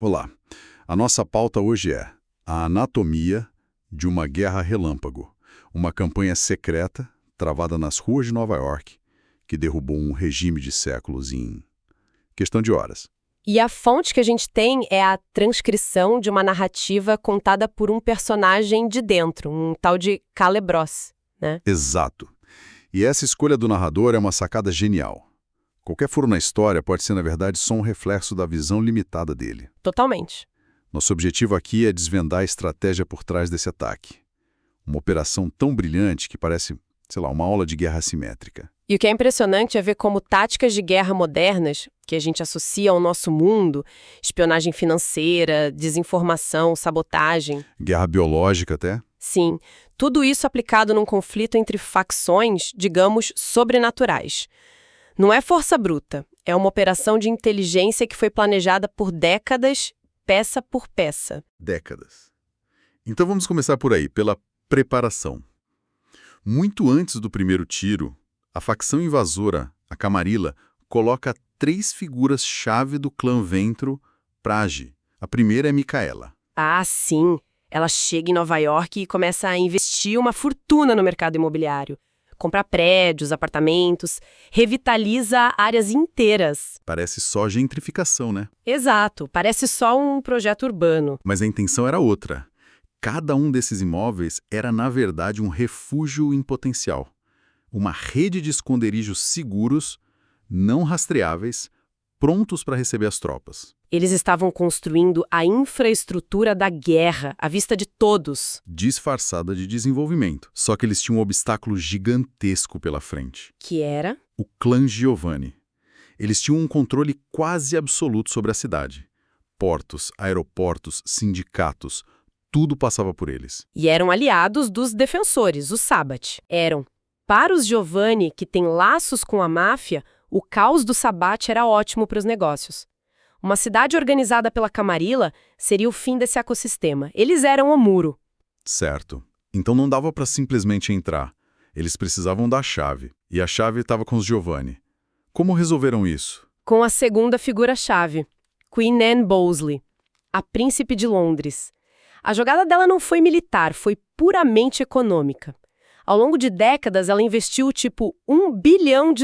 Olá, a nossa pauta hoje é a anatomia de uma guerra relâmpago, uma campanha secreta travada nas ruas de Nova York que derrubou um regime de séculos em questão de horas. E a fonte que a gente tem é a transcrição de uma narrativa contada por um personagem de dentro, um tal de Calebros, né? Exato. E essa escolha do narrador é uma sacada genial. Qualquer furo na história pode ser, na verdade, só um reflexo da visão limitada dele. Totalmente. Nosso objetivo aqui é desvendar a estratégia por trás desse ataque. Uma operação tão brilhante que parece, sei lá, uma aula de guerra assimétrica. E o que é impressionante é ver como táticas de guerra modernas, que a gente associa ao nosso mundo, espionagem financeira, desinformação, sabotagem. Guerra biológica até? Sim, tudo isso aplicado num conflito entre facções, digamos, sobrenaturais. Não é força bruta, é uma operação de inteligência que foi planejada por décadas, peça por peça. Décadas. Então vamos começar por aí, pela preparação. Muito antes do primeiro tiro, a facção invasora, a Camarilla, coloca 3 figuras-chave do clã Ventro para agir. A primeira é Micaela. Ah, sim! Ela chega em Nova York e começa a investir uma fortuna no mercado imobiliário. Compra prédios, apartamentos, revitaliza áreas inteiras. Parece só gentrificação, né? Exato, parece só um projeto urbano. Mas a intenção era outra. Cada um desses imóveis era, na verdade, um refúgio em potencial. Uma rede de esconderijos seguros, não rastreáveis, prontos para receber as tropas. Eles estavam construindo a infraestrutura da guerra, à vista de todos. Disfarçada de desenvolvimento. Só que eles tinham um obstáculo gigantesco pela frente. Que era? O clã Giovanni. Eles tinham um controle quase absoluto sobre a cidade. Portos, aeroportos, sindicatos, tudo passava por eles. E eram aliados dos defensores, os Sabbat. Eram. Para os Giovanni, que têm laços com a máfia, o caos do Sabbat era ótimo para os negócios. Uma cidade organizada pela Camarilla seria o fim desse ecossistema. Eles eram o muro. Certo. Então não dava para simplesmente entrar. Eles precisavam da chave. E a chave estava com os Giovanni. Como resolveram isso? Com a segunda figura-chave, Queen Anne Bolesley, a príncipe de Londres. A jogada dela não foi militar, foi puramente econômica. Ao longo de décadas, ela investiu tipo $1 bilhão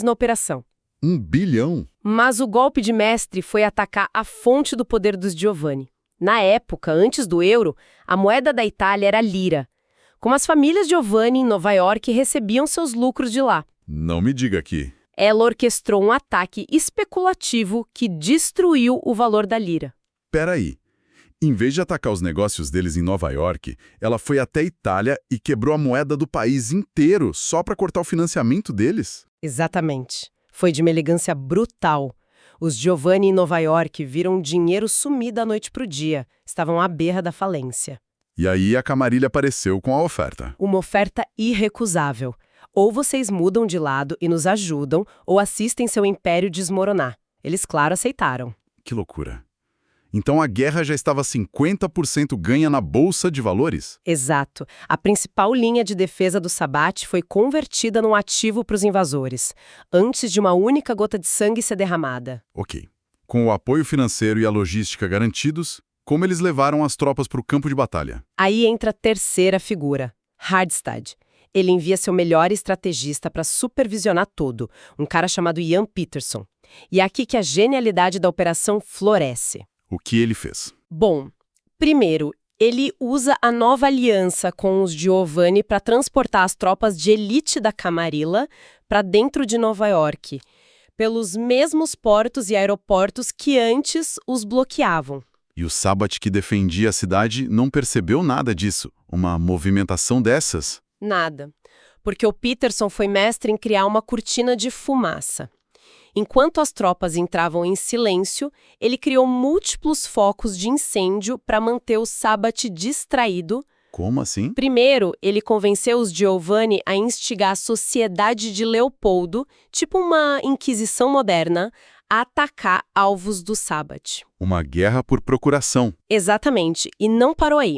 na operação. 1 bilhão? Mas o golpe de mestre foi atacar a fonte do poder dos Giovanni. Na época, antes do euro, a moeda da Itália era a lira. Como as famílias Giovanni em Nova York recebiam seus lucros de lá. Não me diga aqui. Ela orquestrou um ataque especulativo que destruiu o valor da lira. Peraí. Em vez de atacar os negócios deles em Nova York, ela foi até a Itália e quebrou a moeda do país inteiro só para cortar o financiamento deles? Exatamente. Foi de uma elegância brutal. Os Giovanni em Nova York viram dinheiro sumir da noite para o dia. Estavam à beira da falência. E aí a Camarilla apareceu com a oferta. Uma oferta irrecusável. Ou vocês mudam de lado e nos ajudam, ou assistem seu império desmoronar. Eles, claro, aceitaram. Que loucura. Então a guerra já estava 50% ganha na bolsa de valores? Exato. A principal linha de defesa do Sabbat foi convertida num ativo para os invasores, antes de uma única gota de sangue ser derramada. Ok. Com o apoio financeiro e a logística garantidos, como eles levaram as tropas para o campo de batalha? Aí entra a terceira figura, Hardstad. Ele envia seu melhor estrategista para supervisionar tudo, um cara chamado Ian Peterson. E é aqui que a genialidade da operação floresce. O que ele fez? Bom, primeiro, ele usa a nova aliança com os Giovanni para transportar as tropas de elite da Camarilla para dentro de Nova York, pelos mesmos portos e aeroportos que antes os bloqueavam. E o Sabbat que defendia a cidade não percebeu nada disso? Uma movimentação dessas? Nada, porque o Peterson foi mestre em criar uma cortina de fumaça. Enquanto as tropas entravam em silêncio, ele criou múltiplos focos de incêndio para manter o Sabbat distraído. Como assim? Primeiro, ele convenceu os Giovanni a instigar a Sociedade de Leopoldo, tipo uma Inquisição moderna, a atacar alvos do Sabbat. Uma guerra por procuração. Exatamente, e não parou aí.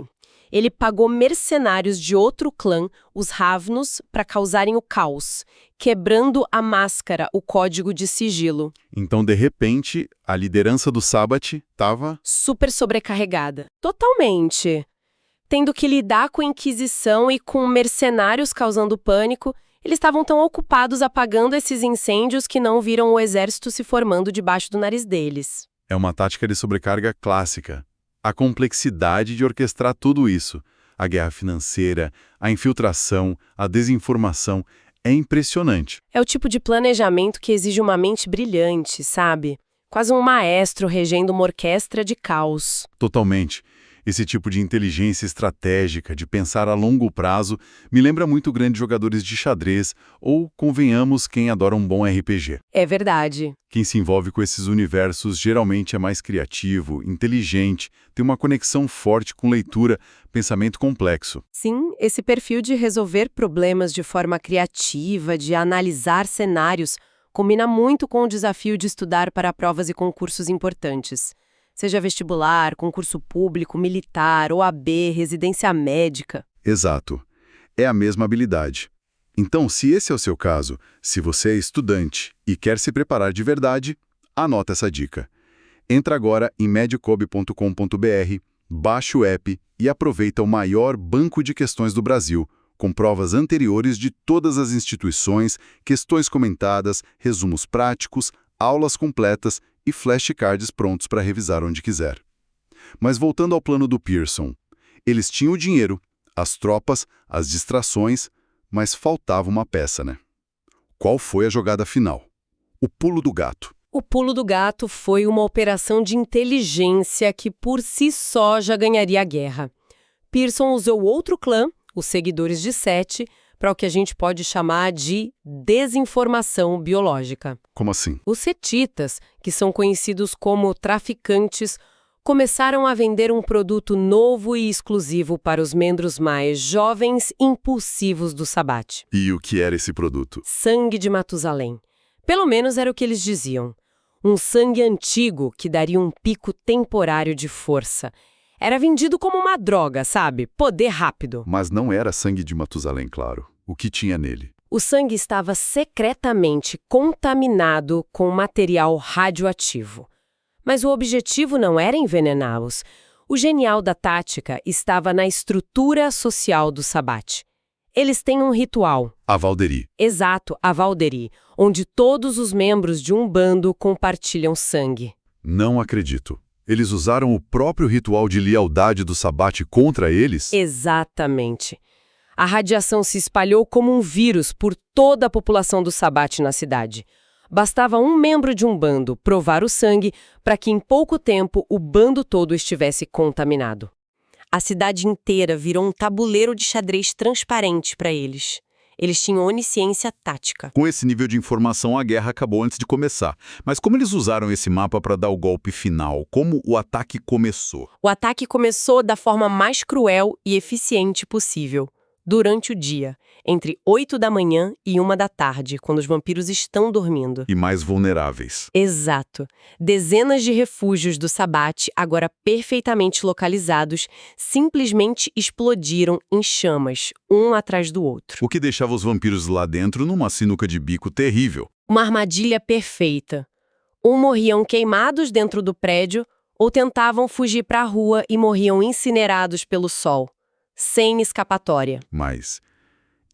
Ele pagou mercenários de outro clã, os Ravnos, para causarem o caos, quebrando a máscara, o código de sigilo. Então, de repente, a liderança do Sabbath estava... Super sobrecarregada. Totalmente. Tendo que lidar com a Inquisição e com mercenários causando pânico, eles estavam tão ocupados apagando esses incêndios que não viram o exército se formando debaixo do nariz deles. É uma tática de sobrecarga clássica. A complexidade de orquestrar tudo isso, a guerra financeira, a infiltração, a desinformação, é impressionante. É o tipo de planejamento que exige uma mente brilhante, sabe? Quase um maestro regendo uma orquestra de caos. Totalmente. Esse tipo de inteligência estratégica, de pensar a longo prazo, me lembra muito grandes jogadores de xadrez ou, convenhamos, quem adora um bom RPG. É verdade. Quem se envolve com esses universos geralmente é mais criativo, inteligente, tem uma conexão forte com leitura, pensamento complexo. Sim, esse perfil de resolver problemas de forma criativa, de analisar cenários, combina muito com o desafio de estudar para provas e concursos importantes. Seja vestibular, concurso público, militar, OAB, residência médica. Exato. É a mesma habilidade. Então, se esse é o seu caso, se você é estudante e quer se preparar de verdade, anota essa dica. Entra agora em medicob.com.br, baixa o app e aproveita o maior banco de questões do Brasil, com provas anteriores de todas as instituições, questões comentadas, resumos práticos, aulas completas e flashcards prontos para revisar onde quiser. Mas voltando ao plano do Pearson, eles tinham o dinheiro, as tropas, as distrações, mas faltava uma peça, né? Qual foi a jogada final? O pulo do gato. O pulo do gato foi uma operação de inteligência que por si só já ganharia a guerra. Pearson usou outro clã, os seguidores de Sete, para o que a gente pode chamar de desinformação biológica. Como assim? Os setitas, que são conhecidos como traficantes, começaram a vender um produto novo e exclusivo para os membros mais jovens e impulsivos do Sabbath. E o que era esse produto? Sangue de Matusalém. Pelo menos era o que eles diziam. Um sangue antigo que daria um pico temporário de força. Era vendido como uma droga, sabe? Poder rápido. Mas não era sangue de Matusalém, claro. O que tinha nele? O sangue estava secretamente contaminado com material radioativo. Mas o objetivo não era envenená-los. O genial da tática estava na estrutura social do Sabbath. Eles têm um ritual. A Valderie. Exato, a Valderie, onde todos os membros de um bando compartilham sangue. Não acredito. Eles usaram o próprio ritual de lealdade do Sabbath contra eles? Exatamente. A radiação se espalhou como um vírus por toda a população do Sabbath na cidade. Bastava um membro de um bando provar o sangue para que em pouco tempo o bando todo estivesse contaminado. A cidade inteira virou um tabuleiro de xadrez transparente para eles. Eles tinham onisciência tática. Com esse nível de informação, a guerra acabou antes de começar. Mas como eles usaram esse mapa para dar o golpe final? Como o ataque começou? O ataque começou da forma mais cruel e eficiente possível. Durante o dia, entre 8 da manhã e 1 da tarde, quando os vampiros estão dormindo. E mais vulneráveis. Exato. Dezenas de refúgios do Sabbath, agora perfeitamente localizados, simplesmente explodiram em chamas, um atrás do outro. O que deixava os vampiros lá dentro numa sinuca de bico terrível. Uma armadilha perfeita. Ou morriam queimados dentro do prédio, ou tentavam fugir para a rua e morriam incinerados pelo sol. Sem escapatória. Mas...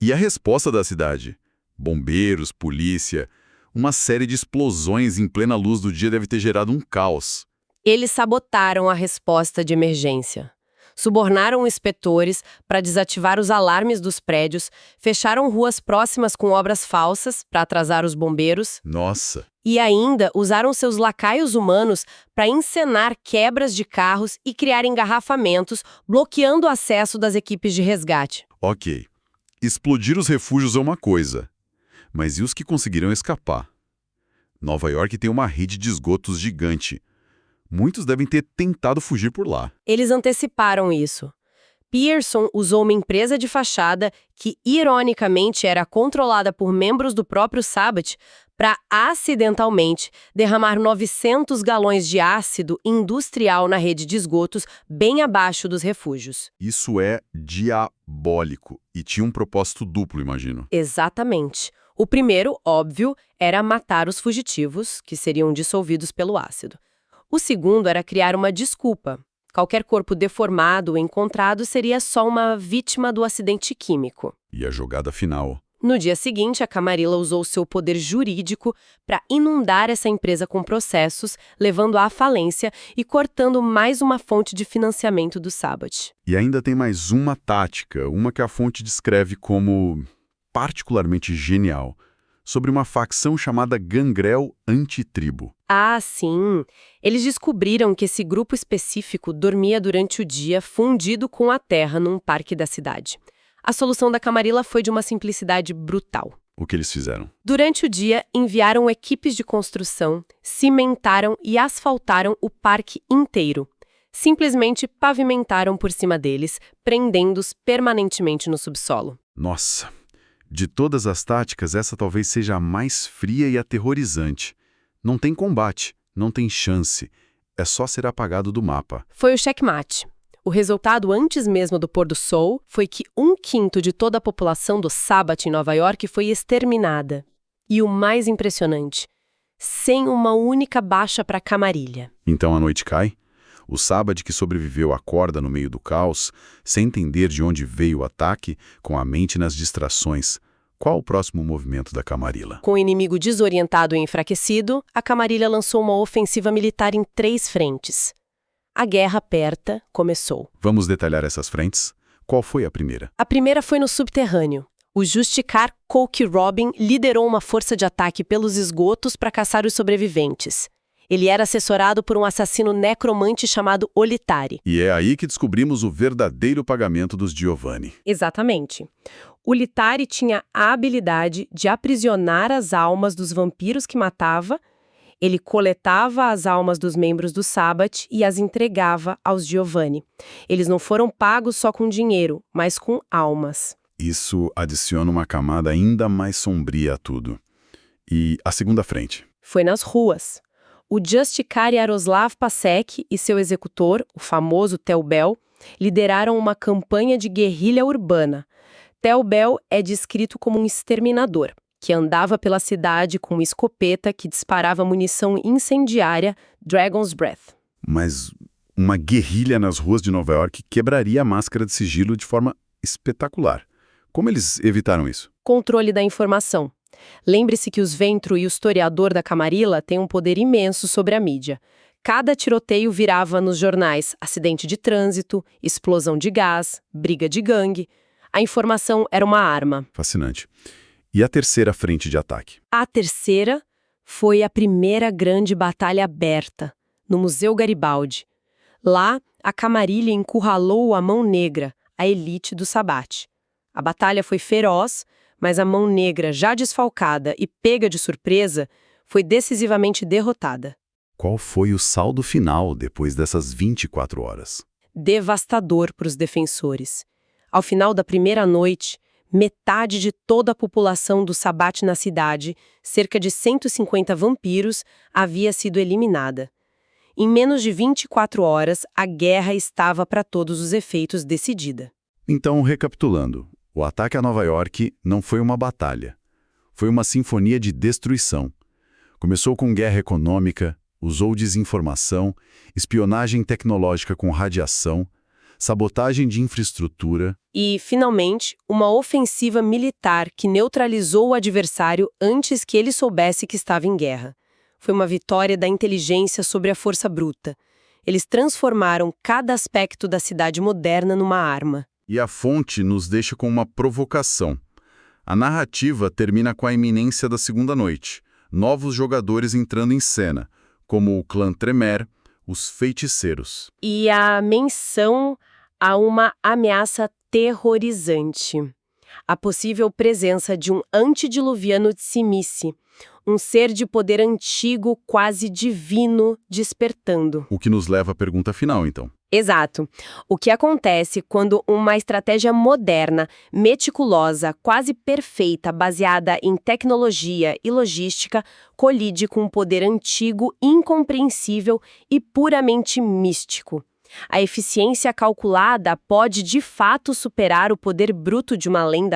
e a resposta da cidade? Bombeiros, polícia... uma série de explosões em plena luz do dia deve ter gerado um caos. Eles sabotaram a resposta de emergência. Subornaram inspetores para desativar os alarmes dos prédios, fecharam ruas próximas com obras falsas para atrasar os bombeiros. Nossa! E ainda usaram seus lacaios humanos para encenar quebras de carros e criar engarrafamentos, bloqueando o acesso das equipes de resgate. Ok. Explodir os refúgios é uma coisa. Mas e os que conseguiram escapar? Nova York tem uma rede de esgotos gigante. Muitos devem ter tentado fugir por lá. Eles anteciparam isso. Pearson usou uma empresa de fachada que, ironicamente, era controlada por membros do próprio Sabbath para, acidentalmente, derramar 900 galões de ácido industrial na rede de esgotos bem abaixo dos refúgios. Isso é diabólico e tinha um propósito duplo, imagino. Exatamente. O primeiro, óbvio, era matar os fugitivos, que seriam dissolvidos pelo ácido. O segundo era criar uma desculpa. Qualquer corpo deformado ou encontrado seria só uma vítima do acidente químico. E a jogada final? No dia seguinte, a Camarilla usou seu poder jurídico para inundar essa empresa com processos, levando-a à falência e cortando mais uma fonte de financiamento do Sabbath. E ainda tem mais uma tática, uma que a fonte descreve como particularmente genial, sobre uma facção chamada Gangrel Antitribo. Ah, sim! Eles descobriram que esse grupo específico dormia durante o dia fundido com a terra num parque da cidade. A solução da Camarilla foi de uma simplicidade brutal. O que eles fizeram? Durante o dia, enviaram equipes de construção, cimentaram e asfaltaram o parque inteiro. Simplesmente pavimentaram por cima deles, prendendo-os permanentemente no subsolo. Nossa! De todas as táticas, essa talvez seja a mais fria e aterrorizante. Não tem combate, não tem chance. É só ser apagado do mapa. Foi o checkmate. O resultado antes mesmo do pôr do sol foi que 1/5 de toda a população do Sabbath em Nova York foi exterminada. E o mais impressionante, sem uma única baixa para a Camarilla. Então a noite cai? O Sabbath que sobreviveu acorda no meio do caos, sem entender de onde veio o ataque, com a mente nas distrações. Qual o próximo movimento da Camarilla? Com o inimigo desorientado e enfraquecido, a Camarilla lançou uma ofensiva militar em 3 frentes. A guerra aperta começou. Vamos detalhar essas frentes? Qual foi a primeira? A primeira foi no subterrâneo. O Justicar Coke Robin liderou uma força de ataque pelos esgotos para caçar os sobreviventes. Ele era assessorado por um assassino necromante chamado Olitari. E é aí que descobrimos o verdadeiro pagamento dos Giovanni. Exatamente. Olitari tinha a habilidade de aprisionar as almas dos vampiros que matava. Ele coletava as almas dos membros do Sabbath e as entregava aos Giovanni. Eles não foram pagos só com dinheiro, mas com almas. Isso adiciona uma camada ainda mais sombria a tudo. E a segunda frente? Foi nas ruas. O Justicar Yaroslav Pasek e seu executor, o famoso Teubel, lideraram uma campanha de guerrilha urbana. Teubel é descrito como um exterminador, que andava pela cidade com uma escopeta que disparava munição incendiária Dragon's Breath. Mas uma guerrilha nas ruas de Nova York quebraria a máscara de sigilo de forma espetacular. Como eles evitaram isso? Controle da informação. Lembre-se que os Ventro e o historiador da Camarilla têm um poder imenso sobre a mídia. Cada tiroteio virava nos jornais acidente de trânsito, explosão de gás, briga de gangue. A informação era uma arma. Fascinante. E a terceira frente de ataque? A terceira foi a primeira grande batalha aberta, no Museu Garibaldi. Lá, a Camarilla encurralou a Mão Negra, a elite do Sabbath. A batalha foi feroz, mas a Mão Negra, já desfalcada e pega de surpresa, foi decisivamente derrotada. Qual foi o saldo final depois dessas 24 horas? Devastador para os defensores. Ao final da primeira noite, metade de toda a população do Sabbath na cidade, cerca de 150 vampiros, havia sido eliminada. Em menos de 24 horas, a guerra estava para todos os efeitos decidida. Então, recapitulando, o ataque a Nova York não foi uma batalha. Foi uma sinfonia de destruição. Começou com guerra econômica, usou desinformação, espionagem tecnológica com radiação, sabotagem de infraestrutura. E, finalmente, uma ofensiva militar que neutralizou o adversário antes que ele soubesse que estava em guerra. Foi uma vitória da inteligência sobre a força bruta. Eles transformaram cada aspecto da cidade moderna numa arma. E a fonte nos deixa com uma provocação. A narrativa termina com a iminência da segunda noite. Novos jogadores entrando em cena, como o clã Tremere, os feiticeiros. E a menção a uma ameaça terrorizante. A possível presença de um antediluviano Tsimice, Um ser de poder antigo, quase divino, despertando. O que nos leva à pergunta final, então. Exato. O que acontece quando uma estratégia moderna, meticulosa, quase perfeita, baseada em tecnologia e logística, colide com um poder antigo, incompreensível e puramente místico? A eficiência calculada pode de fato superar o poder bruto de uma lenda